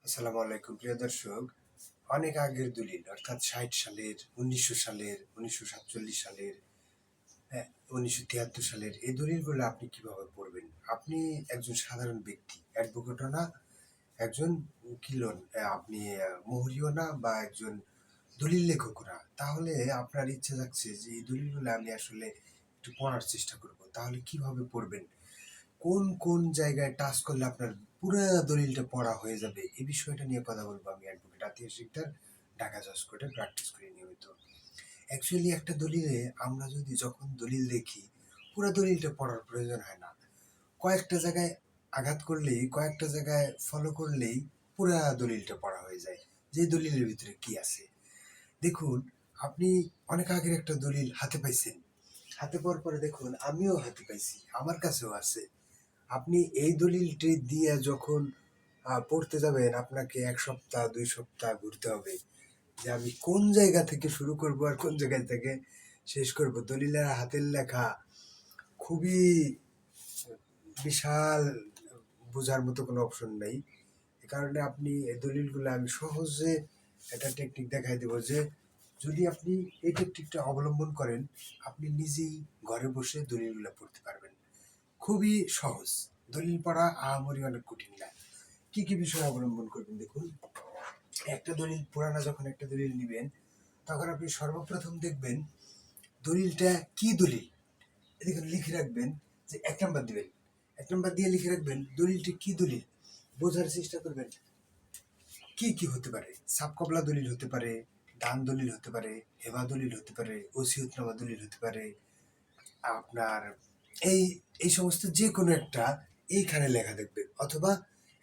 আসসালামু আলাইকুম প্রিয় দর্শক। অনেক আগের দলিল অর্থাৎ ৬০ সালের, ১৯০০ সালের, ১৯৪৭ সালের, হ্যাঁ, ১৯৭৩ সালের এই দলিলগুলো আপনি কিভাবে পড়বেন? আপনি একজন সাধারণ ব্যক্তি, অ্যাডভোকেটও না, একজন উকিলও আপনি মুহুরিও না বা একজন দলিল লেখকও না। তাহলে আপনার ইচ্ছা জাগছে যে এই দলিলগুলো আমি আসলে একটু পড়ার চেষ্টা করব। তাহলে কিভাবে পড়বেন? কোন কোন জায়গায় টাচ করলে আপনার পুরো দলিলটা পড়া হয়ে যাবে এই বিষয়টা নিয়ে কথা বলবো আমি অ্যাডভোকেট আতিউর শিকদার, ঢাকা জজ কোর্টে প্র্যাকটিস করি নিয়মিত। অ্যাকচুয়ালি একটা দলিলে আমরা যদি যখন দলিল দেখি পুরো দলিলটা পড়ার প্রয়োজন হয় না। কয়েকটা জায়গায় আঘাত করলেই, কয়েকটা জায়গায় ফলো করলেই পুরা দলিলটা পড়া হয়ে যায় যে দলিলের ভিতরে কি আছে। দেখুন, আপনি অনেক আগের একটা দলিল হাতে পাইছেন, হাতে পাওয়ার পরে দেখুন আমিও হাতে পাইছি, আমার কাছেও আছে। আপনি এই দলিলটি দিয়ে যখন পড়তে যাবেন আপনাকে ১ সপ্তাহ ২ সপ্তাহ ঘুরতে হবে যে আমি কোন জায়গা থেকে শুরু করব আর কোন জায়গা থেকে শেষ করব। দলিলের হাতের লেখা খুবই বিশাল, বোঝার মতো কোনো অপশন নেই। এ কারণে আপনি এই দলিলগুলো আমি সহজে একটা টেকনিক দেখাই দেব যে যদি আপনি এই টেকনিকটা অবলম্বন করেন আপনি নিজেই ঘরে বসে দলিলগুলো পড়তে পারবেন। খুবই সহজ। দলিল পড়া আহামরি অনেক কঠিন না। কি কি বিষয় অবলম্বন করবেন দেখুন। একটা দলিল পুরানা যখন একটা দলিল নিবেন তখন আপনি সর্বপ্রথম দেখবেন দলিলটা কি দলিল। দেখুন লিখে রাখবেন যে ১ নাম্বার দিবেন। ১ নাম্বার দিয়ে লিখে রাখবেন দলিলটি কি দলিল। বোঝার চেষ্টা করবেন কি কি হতে পারে। সাবকবলা দলিল হতে পারে, দান দলিল হতে পারে, হেবা দলিল হতে পারে, ওসিয়তনামা দলিল হতে পারে, আপনার এই এই সমস্ত যে কোনো একটা এইখানে লেখা দেখবে, অথবা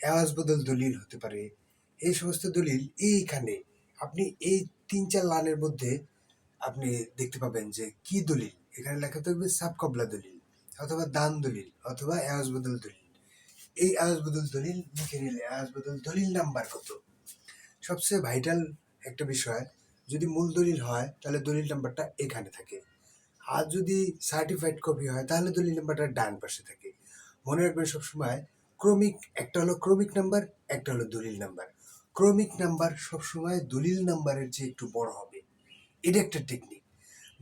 এওয়াজ বদল দলিল হতে পারে। এই সমস্ত দলিল এইখানে আপনি এই ৩-৪ লাইনের মধ্যে আপনি দেখতে পাবেন যে কি দলিল। এখানে লেখা থাকবে সাবকবলা দলিল অথবা দান দলিল অথবা এওয়াজ বদল দলিল। এই এওয়াজ বদল দলিল লিখে নিলে এওয়াজ বদল দলিল নাম্বার কত। সবচেয়ে ভাইটাল একটা বিষয়, যদি মূল দলিল হয় তাহলে দলিল নাম্বারটা এখানে থাকে, আর যদি সার্টিফাইড কপি হয় তাহলে দলিল নাম্বারটা ডান পাশে থাকে। মনে রাখবেন সবসময় ক্রমিক, একটা হলো ক্রমিক নাম্বার, একটা হলো দলিল নাম্বার। ক্রমিক নাম্বার সবসময় দলিল নাম্বারের চেয়ে একটু বড় হবে, এটা একটা টেকনিক।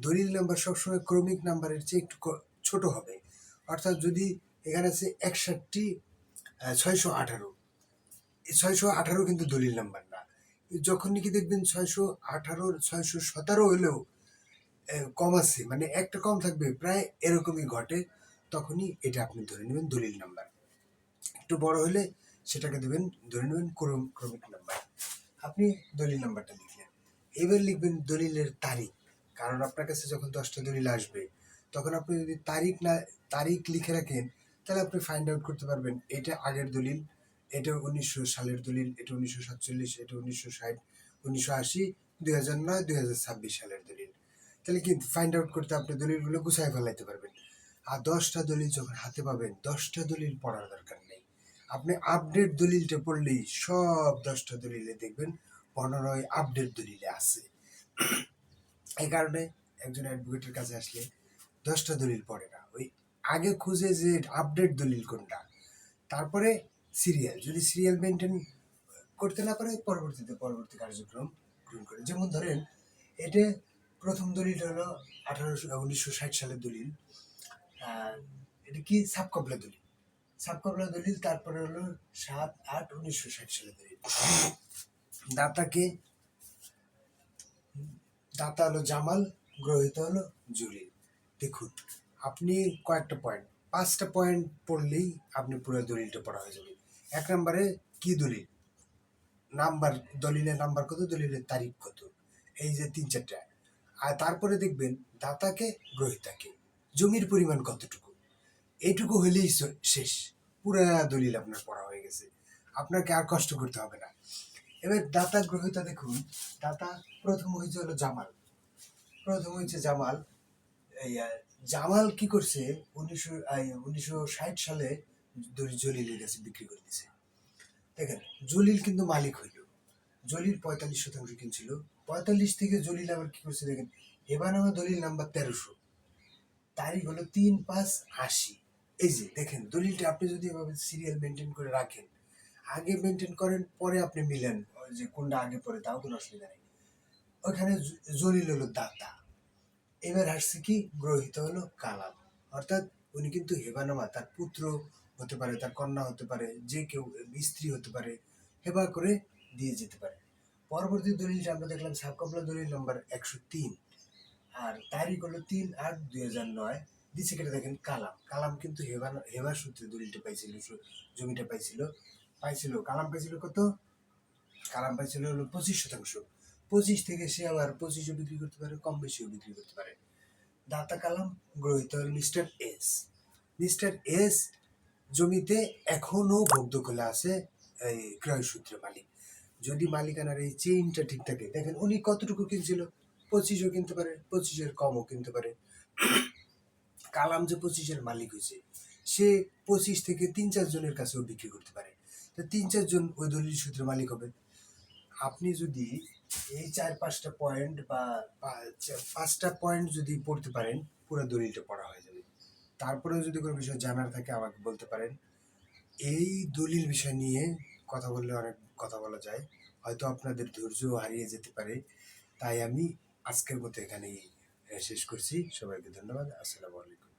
দলিল নাম্বার সবসময় ক্রমিক নাম্বারের চেয়ে একটু ছোট হবে। অর্থাৎ যদি এখানে আছে ৬১ ৬১৮, এই ৬১৮ কিন্তু দলিল নাম্বার না। যখন নাকি দেখবেন ৬১৮ ৬১৭ হলেও কম আছে, মানে একটা কম থাকবে, প্রায় এরকমই ঘটে, তখনই এটা আপনি ধরে নেবেন দলিল নাম্বার। একটু বড় হলে সেটাকে দেবেন, ধরে নেবেন ক্রমিক নাম্বার। আপনি দলিল নাম্বারটা লিখলেন, এবার লিখবেন দলিলের তারিখ। কারণ আপনার কাছে যখন ১০টা দলিল আসবে তখন আপনি যদি তারিখ লিখে রাখেন তাহলে আপনি ফাইন্ড আউট করতে পারবেন এটা আগের দলিল, এটা ১৯০০ সালের দলিল, এটা ১৯৪৭, এটা ১৯৬০, ১৯৮০, ২০০৯, ২০২৬ সালের দলিল। তাহলে কি ফাইন্ড আউট করতে আপনি দলিলগুলো গুছায় ফেলাইতে পারবেন। আর ১০টা দলিল যখন হাতে পাবেন ১০টা দলিল পড়ার দরকার নেই, আপনি আপডেট দলিলটা পড়লেই সব ১০টা দলিলে দেখবেন ১৫ই আপডেট দলিলে আছে। এই কারণে একজন অ্যাডভোকেটের কাছে আসলে ১০টা দলিল পড়ে না, ওই আগে খুঁজে যে আপডেট দলিল কোনটা, তারপরে সিরিয়াল, যদি সিরিয়াল মেনটেন করতে না পারে পরবর্তী কার্যক্রম গ্রহণ করে। যেমন ধরেন এটা প্রথম দলিল হলো ১৯৬০ সালের দলিল। এটা কি সাবকবলা দলিল, সাবকবলা দলিল। তারপরে হলো ৭-৮-১৯৬০ সালের দলিল। দাতাকে, দাতা হলো জামাল, গ্রহীতা হলো জলিল। দেখুন আপনি কয়েকটা পয়েন্ট, ৫টা পয়েন্ট পড়লেই আপনি পুরো দলিলটা পড়া হয়ে যাবে। ১ নম্বরে কি দলিল, নাম্বার, দলিলের নাম্বার কত, দলিলের তারিখ কত, এই যে ৩-৪টা। আর তারপরে দেখবেন দাতাকে, গ্রহীতাকে, জমির পরিমাণ কতটুকু, এইটুকু হলেই শেষ, পুরা দলিল আপনার পড়া হয়ে গেছে, আপনাকে আর কষ্ট করতে হবে না। এবার দাতা গ্রহীতা দেখুন, দাতা প্রথম হয়েছে হলো জামাল, প্রথম হয়েছে জামাল। এই জামাল কি করছে, ১৯৬০ সালে জলিলের কাছে বিক্রি করে দিছে। দেখেন জলিল কিন্তু মালিক হইল, জলিল ৪৫% কিনছিল, ৪৫ থেকে জলিল আবার কি করছে দেখেন, এবার আমার দলিল নাম্বার ১৩০০, তারিখ হলো ৩-৫-৮০। এই যে দেখেন দলিলটা আপনি যদি এভাবে সিরিয়াল মেনটেন করে রাখেন আগে মেনটেন করেন, পরে আপনি মিলেন, ওই যে কোনটা আগে পরে তাও কোনো অসুবিধা নেই। ওইখানে জলিল হলো দাতা, এবার আসছে কি গ্রহিত হলো কালাম, অর্থাৎ উনি কিন্তু হেবানামা, তার পুত্র হতে পারে, তার কন্যা হতে পারে, যে কেউ স্ত্রী হতে পারে, হেবা করে দিয়ে যেতে পারে। পরবর্তী দলিলটা আমরা দেখলাম সাবকমপ্লা দলিল নম্বর 103, আর তারিখ হলো 3/8/2009। দিচ্ছে কেটে দেখেন কালাম, কালাম কিন্তু হেবা সূত্রে দলিলটা পাইছিল, জমিটা পাইছিল কালাম পাইছিল কত? কালাম পাইছিল হলো 25%। 25 থেকে সে আবার 25ও বিক্রি করতে পারে, কম বেশিও বিক্রি করতে পারে। দাতা কালাম গ্রহিত হল মিস্টার এস। মিস্টার এস জমিতে এখনো ভোগ দখলে আছে এই ক্রয় সূত্রে মালিক। যদি মালিকানার এই চেইনটা ঠিক থাকে, দেখেন উনি কতটুকু কিনছিল, 25ও কিনতে পারে, 25-এর কমও কিনতে পারে। কালাম যে 25-এর মালিক হয়েছে, সে 25 থেকে 3-4 জনের কাছেও বিক্রি করতে পারে, তো 3-4 জন ওই দলিল সূত্রে মালিক হবে। আপনি যদি এই 4-5টা পয়েন্ট বা 5টা পয়েন্ট যদি পড়তে পারেন, পুরো দলিলটা পড়া হয়ে যাবে। তারপরেও যদি কোনো বিষয় জানার থাকে আমাকে বলতে পারেন। এই দলিল বিষয় নিয়ে কথা বললে অনেক কথা বলা যায়, হয়তো আপনাদের ধৈর্য হারিয়ে যেতে পারে, তাই আমি আজকের মতো এখানেই শেষ করছি। সবাইকে ধন্যবাদ। আসসালামু আলাইকুম।